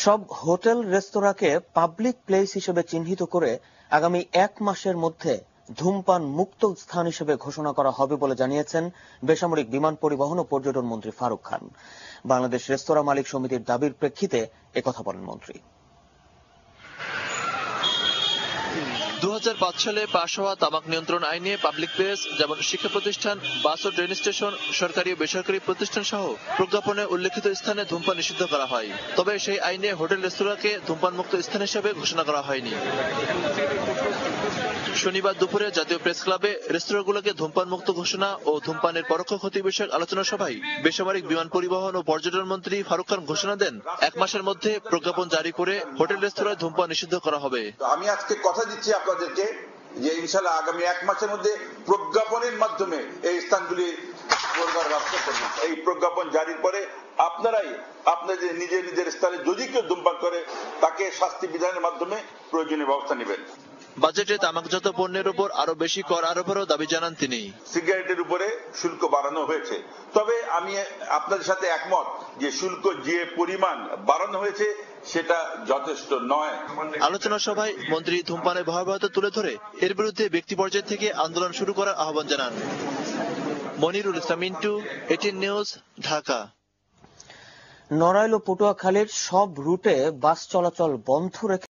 সব হোটেল রেস্তোরাঁকে public place হিসেবে চিহ্নিত করে আগামী 1 মাসের মধ্যে ধূমপান মুক্ত স্থান হিসেবে ঘোষণা করা হবে বলে জানিয়েছেন বেসামরিক বিমান পরিবহন ও পর্যটন মন্ত্রী ফারুক খান। বাংলাদেশ রেস্তোরাঁ মালিক সমিতির দাবির প্রেক্ষিতে একথা বলেন মন্ত্রী। 2005 সালে পাশ হওয়া তামাক নিয়ন্ত্রণ আইনে পাবলিক প্লেস যেমন শিক্ষা প্রতিষ্ঠান, বাস ও ট্রেন স্টেশন, সরকারি ও বেসরকারি প্রতিষ্ঠান সহ প্রজ্ঞাপনে উল্লেখিত স্থানে ধূমপান নিষিদ্ধ করা হয়। তবে সেই আইনে হোটেল রেস্তোরাঁকে ধূমপান মুক্ত স্থান হিসেবে ঘোষণা করা হয়নি। শনিবার দুপুরে জাতীয় প্রেস ক্লাবে রেস্তোরাঁগুলোকে ধূমপান মুক্ত ঘোষণা ও ধূমপানের পরোক্ষ ক্ষতি বিষয়ক আলোচনা সভায় বেসামরিক বিমান পরিবহন ও পর্যটন মন্ত্রী ফারুক খান ঘোষণা দেন, 1 মাসের মধ্যে প্রজ্ঞাপন জারি করে হোটেল রেস্তোরাঁয় ধূমপান নিষিদ্ধ করা হবে। আমি আজকে কথা দিচ্ছি আপনাদেরকে যে ইনশাআল্লাহ আগামী 1 মাসের মধ্যে প্রজ্ঞাপনের মাধ্যমে এই স্থানগুলি পুনর্বার ব্যবস্থা করবেন। এই প্রজ্ঞাপন জারির পরে আপনারাই আপনাদের নিজের স্থানে যদি কেউ ধূমপান করে তাকে শাস্তি বিধানের মাধ্যমে প্রয়োজনীয় ব্যবস্থা নেবেন। বাজেটে তামাকজাত পণ্যের উপর আরো বেশি কর আরোপেরও দাবি জানান তিনি। সিগারেটের উপরে শুল্ক বাড়ানো হয়েছে, তবে আমি আপনাদের সাথে একমত যে শুল্ক যে পরিমাণ বাড়ানো হয়েছে সেটা যথেষ্ট নয়। আলোচনা সভায় মন্ত্রী ধূমপানের ভয়াবহতা তুলে ধরে এর বিরুদ্ধে ব্যক্তি পর্যায় থেকে আন্দোলন শুরু করার আহ্বান জানান। Monirul Islam Mintu, ATN news, Dhaka. নড়াইল ও পটুয়াখালীর সব রুটে বাস চলাচল বন্ধ রেখে